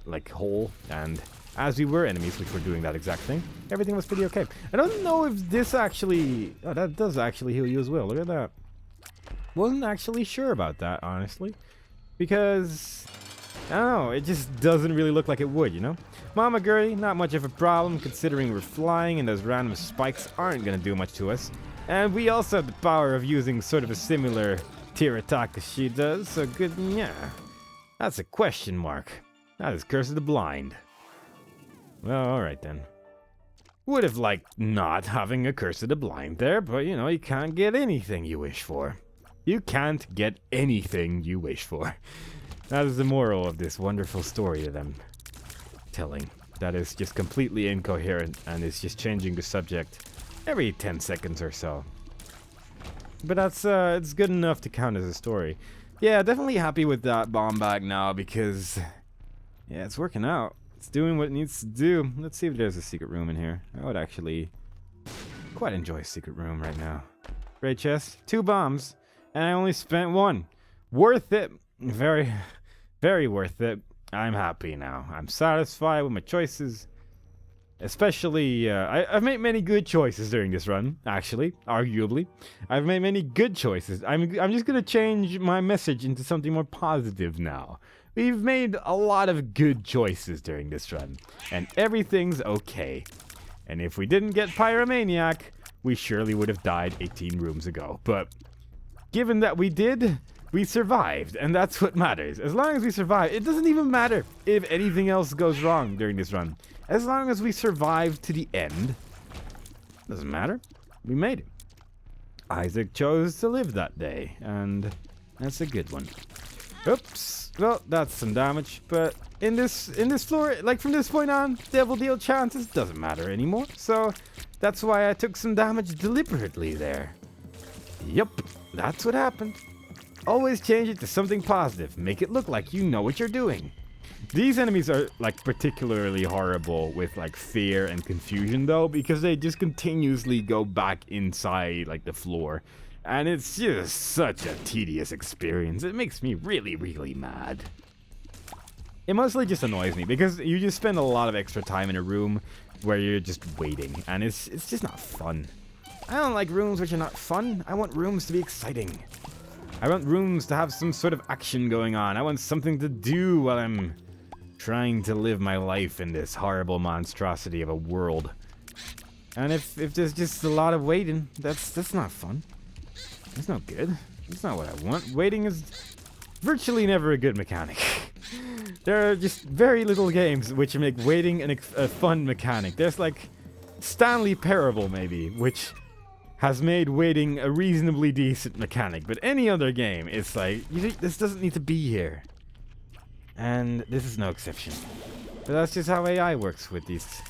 like, hole, and as we were enemies, which were doing that exact thing, everything was pretty okay. I don't know if this actually... Oh, that does actually heal you as well. Look at that. Wasn't actually sure about that, honestly. Because... I don't know, it just doesn't really look like it would, you know? Mama Gurdy, not much of a problem considering we're flying and those random spikes aren't gonna do much to us. And we also have the power of using sort of a similar tier attack as she does, so good, yeah. That's a question mark. That is Curse of the Blind. Well, alright then. Would have liked not having a Curse of the Blind there, but you know, you can't get anything you wish for. You can't get anything you wish for. That is the moral of this wonderful story that I'm telling. That is just completely incoherent and is just changing the subject every 10 seconds or so. But that's it's good enough to count as a story. Yeah, definitely happy with that bomb bag now because yeah, it's working out. It's doing what it needs to do. Let's see if there's a secret room in here. I would actually quite enjoy a secret room right now. Great chest, 2 bombs, and I only spent 1. Worth it. Very, very worth it. I'm happy now. I'm satisfied with my choices. Especially, I've made many good choices during this run, actually, arguably. I've made many good choices. I'm just gonna change my message into something more positive now. We've made a lot of good choices during this run, and everything's okay. And if we didn't get Pyromaniac, we surely would have died 18 rooms ago. But given that we did, we survived, and that's what matters. As long as we survive, it doesn't even matter if anything else goes wrong during this run. As long as we survive to the end, doesn't matter. We made it. Isaac chose to live that day, and that's a good one. Oops. Well, that's some damage, but in this floor, like from this point on, devil deal chances doesn't matter anymore. So that's why I took some damage deliberately there. Yup, that's what happened. Always change it to something positive. Make it look like you know what you're doing. These enemies are like particularly horrible with like fear and confusion though, because they just continuously go back inside like the floor. And it's just such a tedious experience. It makes me really, really mad. It mostly just annoys me because you just spend a lot of extra time in a room where you're just waiting, and it's just not fun. I don't like rooms which are not fun. I want rooms to be exciting. I want rooms to have some sort of action going on. I want something to do while I'm trying to live my life in this horrible monstrosity of a world. And if there's just a lot of waiting, that's not fun. That's not good. That's not what I want. Waiting is virtually never a good mechanic. There are just very little games which make waiting a fun mechanic. There's like Stanley Parable maybe, which has made waiting a reasonably decent mechanic. But any other game, it's like, this doesn't need to be here. And this is no exception. But that's just how AI works with these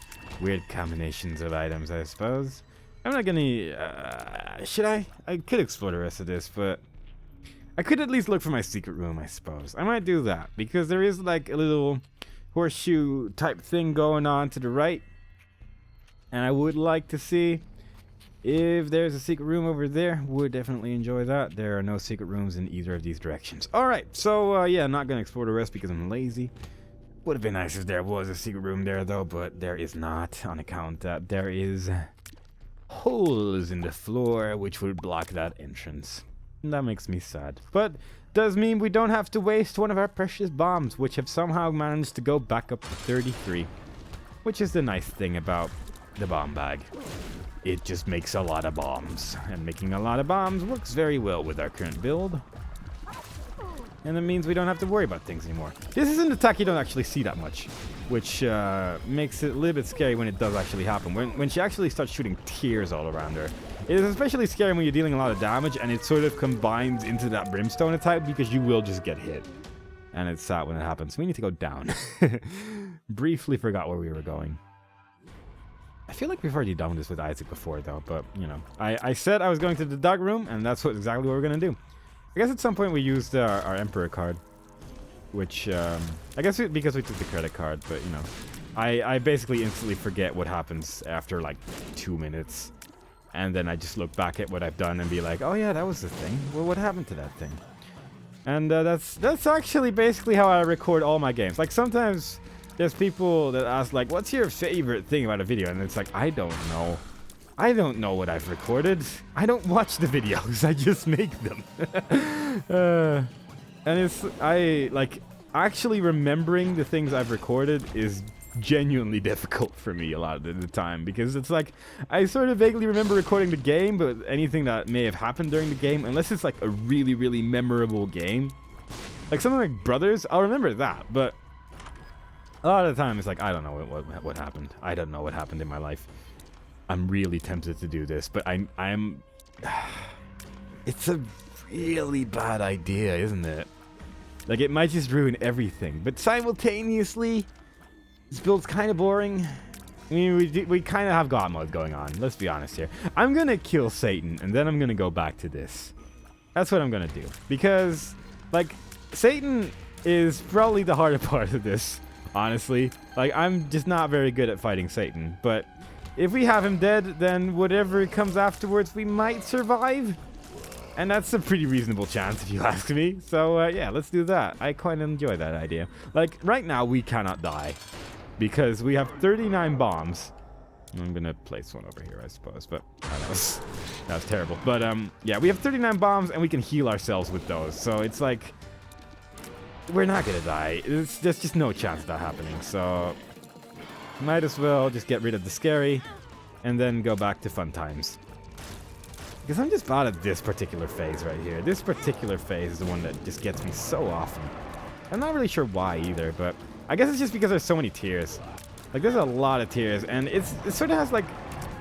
weird combinations of items, I suppose. I'm not gonna... should I? I could explore the rest of this, but... I could at least look for my secret room, I suppose. I might do that, because there is like a little horseshoe type thing going on to the right. And I would like to see if there's a secret room over there. Would definitely enjoy that. There are no secret rooms in either of these directions. Alright, so yeah, I'm not gonna explore the rest because I'm lazy. Would have been nice if there was a secret room there though, but there is not, on account that there is holes in the floor which would block that entrance. And that makes me sad. But does mean we don't have to waste one of our precious bombs, which have somehow managed to go back up to 33. Which is the nice thing about the bomb bag. It just makes a lot of bombs. And making a lot of bombs works very well with our current build. And that means we don't have to worry about things anymore. This is an attack you don't actually see that much, which makes it a little bit scary when it does actually happen. When she actually starts shooting tears all around her. It is especially scary when you're dealing a lot of damage and it sort of combines into that brimstone attack because you will just get hit. And it's sad when it happens. We need to go down. Briefly forgot where we were going. I feel like we've already done this with Isaac before though, but you know. I said I was going to the dog room and that's exactly what we're going to do. I guess at some point we used our Emperor card, which, I guess because we took the credit card, but, you know, I basically instantly forget what happens after, like, 2 minutes, and then I just look back at what I've done and be like, oh, yeah, that was the thing. Well, what happened to that thing? And that's actually basically how I record all my games. Like, sometimes there's people that ask, like, what's your favorite thing about a video? And it's like, I don't know. I don't know what I've recorded. I don't watch the videos. I just make them. And it's, actually remembering the things I've recorded is genuinely difficult for me a lot of the time, because it's like, I sort of vaguely remember recording the game, but anything that may have happened during the game, unless it's like a really, really memorable game, like something like Brothers, I'll remember that, but a lot of the time it's like, I don't know what happened. I don't know what happened in my life. I'm really tempted to do this, but I'm it's a really bad idea, isn't it? Like, it might just ruin everything, but simultaneously, this build's kind of boring. I mean, we kind of have God mode going on, let's be honest here. I'm gonna kill Satan, and then I'm gonna go back to this. That's what I'm gonna do, because, like, Satan is probably the harder part of this, honestly. Like, I'm just not very good at fighting Satan, but if we have him dead, then whatever comes afterwards, we might survive. And that's a pretty reasonable chance, if you ask me. So, yeah, let's do that. I quite enjoy that idea. Like, right now, we cannot die, because we have 39 bombs. I'm going to place one over here, I suppose, but that was terrible. But, yeah, we have 39 bombs, and we can heal ourselves with those. So it's like, we're not going to die. There's just no chance of that happening. So might as well just get rid of the scary and then go back to fun times. Because I'm just bad at this particular phase right here. This particular phase is the one that just gets me so often. I'm not really sure why either, but I guess it's just because there's so many tiers. Like, there's a lot of tiers, and it sort of has, like,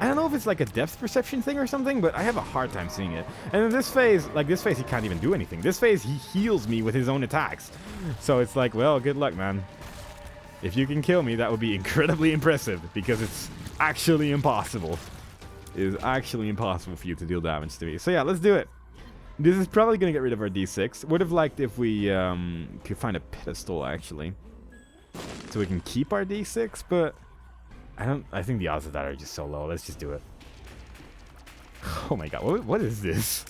I don't know if it's like a depth perception thing or something, but I have a hard time seeing it. And in this phase, he can't even do anything. This phase, he heals me with his own attacks. So it's like, well, good luck, man. If you can kill me, that would be incredibly impressive, because it's actually impossible. It is actually impossible for you to deal damage to me. So yeah, let's do it. This is probably going to get rid of our D6. Would have liked if we could find a pedestal, actually, so we can keep our D6, but I think the odds of that are just so low. Let's just do it. Oh my god, what is this?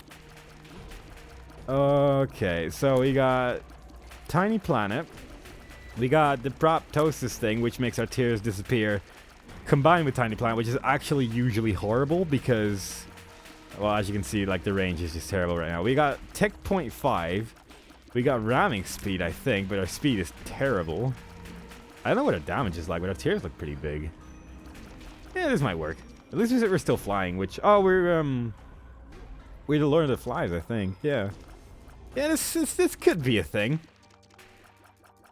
Okay, so we got Tiny Planet. We got the Proptosis thing, which makes our tears disappear, combined with Tiny Planet, which is actually usually horrible because, well, as you can see, like, the range is just terrible right now. We got Tech 0.5. We got ramming speed, I think, but our speed is terrible. I don't know what our damage is like, but our tears look pretty big. Yeah, this might work. At least we're still flying, which, oh, we're the Lord of the Flies, I think. Yeah. Yeah, this could be a thing.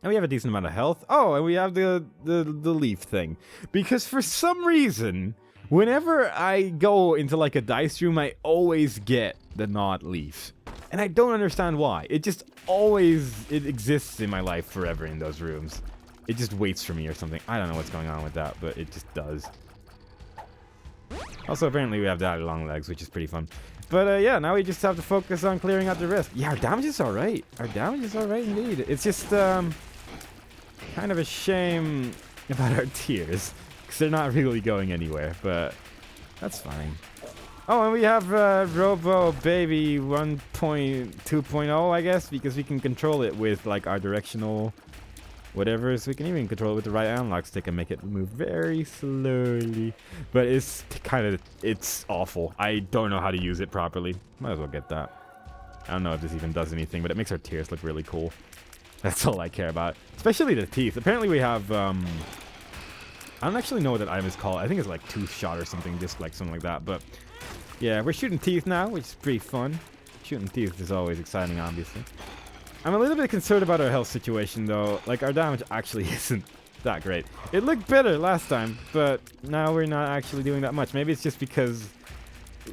And we have a decent amount of health. Oh, and we have the leaf thing. Because for some reason, whenever I go into like a dice room, I always get the not leaf. And I don't understand why. It just it exists in my life forever in those rooms. It just waits for me or something. I don't know what's going on with that, but it just does. Also, apparently we have daddy long legs, which is pretty fun. But yeah, now we just have to focus on clearing out the risk. Yeah, our damage is alright. Our damage is alright indeed. It's just kind of a shame about our tears, because they're not really going anywhere, but that's fine. Oh, and we have Robo Baby 1.2.0, I guess, because we can control it with like our directional whatever, so we can even control it with the right analog stick and make it move very slowly. But it's awful. I don't know how to use it properly. Might as well get that. I don't know if this even does anything, but it makes our tears look really cool. That's all I care about. Especially the teeth. Apparently we have, I don't actually know what that item is called. I think it's like tooth shot or something, just like something like that. But yeah, we're shooting teeth now, which is pretty fun. Shooting teeth is always exciting, obviously. I'm a little bit concerned about our health situation, though. Like, our damage actually isn't that great. It looked better last time, but now we're not actually doing that much. Maybe it's just because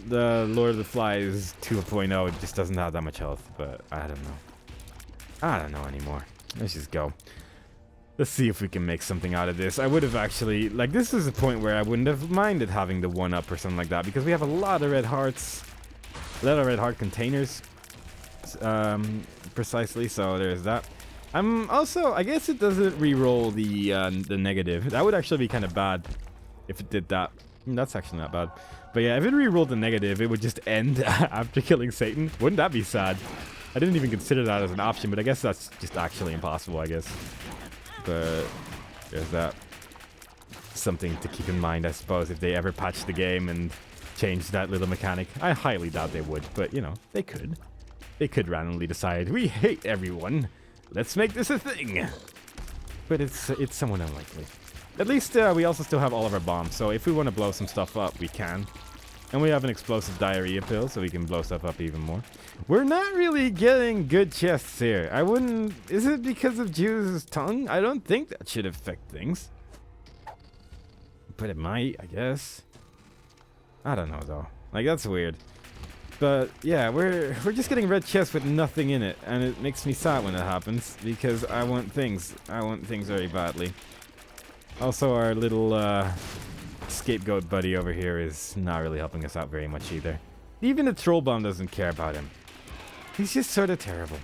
the Lord of the Flies 2.0 just doesn't have that much health, but I don't know. I don't know anymore. Let's just go. Let's see if we can make something out of this. I would have actually, like, this is a point where I wouldn't have minded having the 1-up or something like that, because we have a lot of red hearts. A lot of red heart containers. Precisely, so there's that. Also, I guess it doesn't re-roll the negative. That would actually be kind of bad if it did that. That's actually not bad. But yeah, if it re-rolled the negative, it would just end after killing Satan. Wouldn't that be sad? I didn't even consider that as an option, but I guess that's just actually impossible, I guess. But There's that. Something to keep in mind, I suppose, if they ever patch the game and change that little mechanic. I highly doubt they would, but, you know, they could. They could randomly decide, we hate everyone. Let's make this a thing. But it's somewhat unlikely. At least we also still have all of our bombs, so if we want to blow some stuff up, we can. And we have an explosive diarrhea pill, so we can blow stuff up even more. We're not really getting good chests here. I wouldn't... Is it because of Jew's tongue? I don't think that should affect things. But it might, I guess. I don't know, though. Like, that's weird. But, yeah, we're just getting red chests with nothing in it. And it makes me sad when that happens, because I want things. I want things very badly. Also, our little scapegoat buddy over here is not really helping us out very much either. Even the troll bomb doesn't care about him. He's just sort of terrible.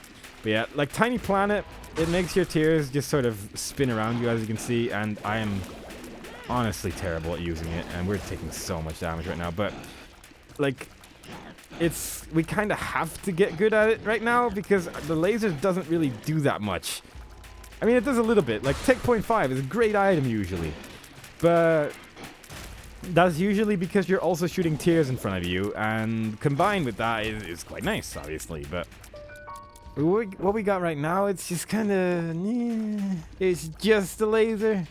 But yeah, like Tiny Planet, it makes your tears just sort of spin around you, as you can see, and I am honestly terrible at using it, and we're taking so much damage right now. But like, we kind of have to get good at it right now because the laser doesn't really do that much. I mean, it does a little bit. Like, Tech Point 5 is a great item usually. But that's usually because you're also shooting tears in front of you. And combined with that is quite nice, obviously. But what we got right now, it's just kind of... It's just a laser.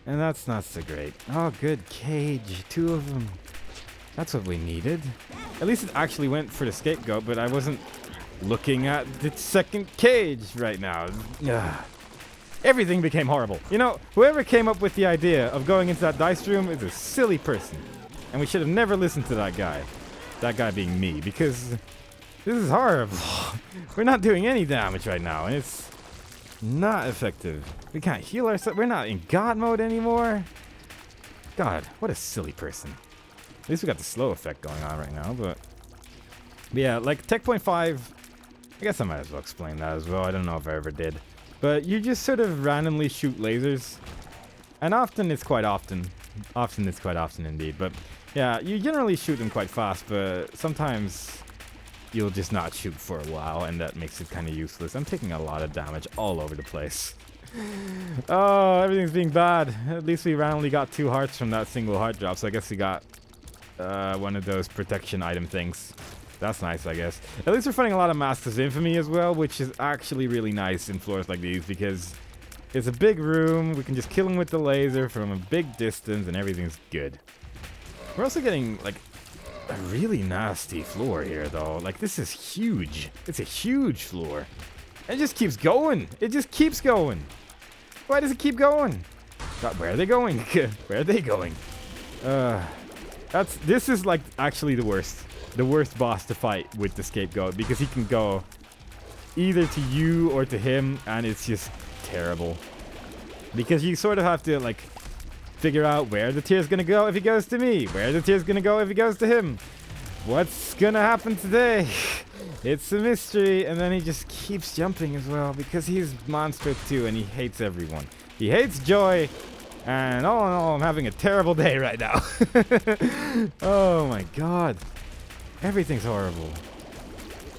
And that's not so great. Oh, good cage. 2 of them. That's what we needed. At least it actually went for the scapegoat, but I wasn't looking at the second cage right now. Ugh. Everything became horrible. You know, whoever came up with the idea of going into that dice room is a silly person. And we should have never listened to that guy. That guy being me, because this is horrible. We're not doing any damage right now, and it's not effective. We can't heal ourselves. We're not in God mode anymore. God, what a silly person. At least we got the slow effect going on right now, but yeah, like Tech Point 5, I guess I might as well explain that as well. I don't know if I ever did. But you just sort of randomly shoot lasers. And often it's quite often. Often it's quite often indeed. But yeah, you generally shoot them quite fast, but sometimes you'll just not shoot for a while, and that makes it kind of useless. I'm taking a lot of damage all over the place. Oh, everything's being bad. At least we randomly got 2 hearts from that single heart drop, so I guess we got one of those protection item things. That's nice, I guess. At least we're finding a lot of Masks of Infamy as well, which is actually really nice in floors like these because it's a big room. We can just kill him with the laser from a big distance and everything's good. We're also getting like a really nasty floor here though. Like, this is huge. It's a huge floor. It just keeps going. It just keeps going. Why does it keep going? God, where are they going? Where are they going? This is like actually the worst boss to fight with the scapegoat because he can go either to you or to him, and it's just terrible because you sort of have to like figure out where the tear's gonna go if he goes to me, where the tear's gonna go if he goes to him, what's gonna happen today. It's a mystery. And then he just keeps jumping as well because he's monster too and he hates everyone. He hates joy. And all in all, I'm having a terrible day right now. Oh my god. Everything's horrible.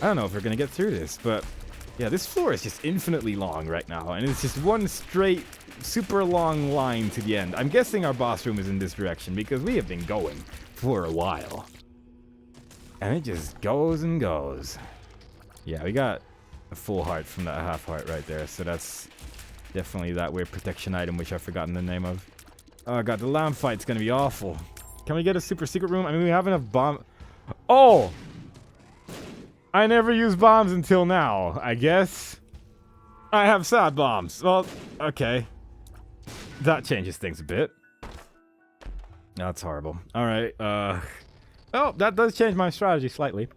I don't know if we're going to get through this, but yeah, this floor is just infinitely long right now. And it's just one straight, super long line to the end. I'm guessing our boss room is in this direction because we have been going for a while. And it just goes and goes. Yeah, we got a full heart from that half heart right there. So that's definitely that weird protection item, which I've forgotten the name of. Oh god, the lamb fight's gonna be awful. Can we get a super secret room? I mean, we have enough bomb. Oh! I never used bombs until now, I guess. I have sad bombs. Well, okay. That changes things a bit. That's horrible. Alright, oh, that does change my strategy slightly.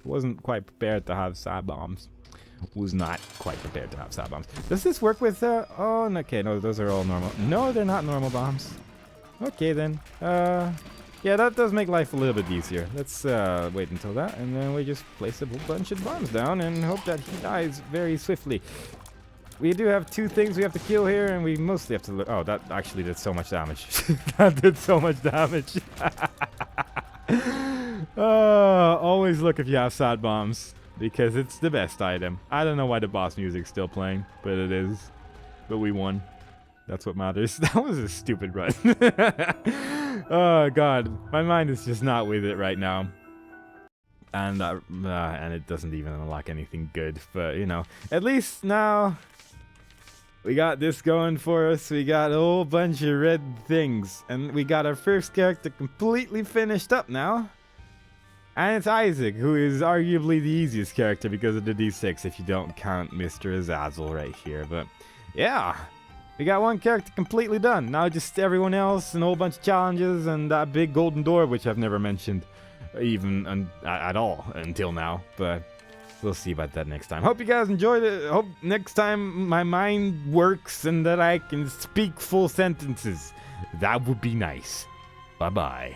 Wasn't quite prepared to have sad bombs. Was not quite prepared to have sad bombs. Does this work with, oh, okay, no, those are all normal. No, they're not normal bombs. Okay, then. Yeah, that does make life a little bit easier. Let's, wait until that, and then we just place a whole bunch of bombs down and hope that he dies very swiftly. We do have 2 things we have to kill here, and we mostly have to... Oh, that actually did so much damage. That did so much damage. Always look if you have sad bombs, because it's the best item. I don't know why the boss music's still playing, but it is. But we won. That's what matters. That was a stupid run. Oh god, my mind is just not with it right now. And it doesn't even unlock anything good, but you know, at least now we got this going for us. We got a whole bunch of red things, and we got our first character completely finished up now. And it's Isaac, who is arguably the easiest character because of the D6, if you don't count Mr. Azazel right here. But yeah, we got one character completely done. Now just everyone else and a whole bunch of challenges and that big golden door, which I've never mentioned even at all until now. But we'll see about that next time. Hope you guys enjoyed it. Hope next time my mind works and that I can speak full sentences. That would be nice. Bye-bye.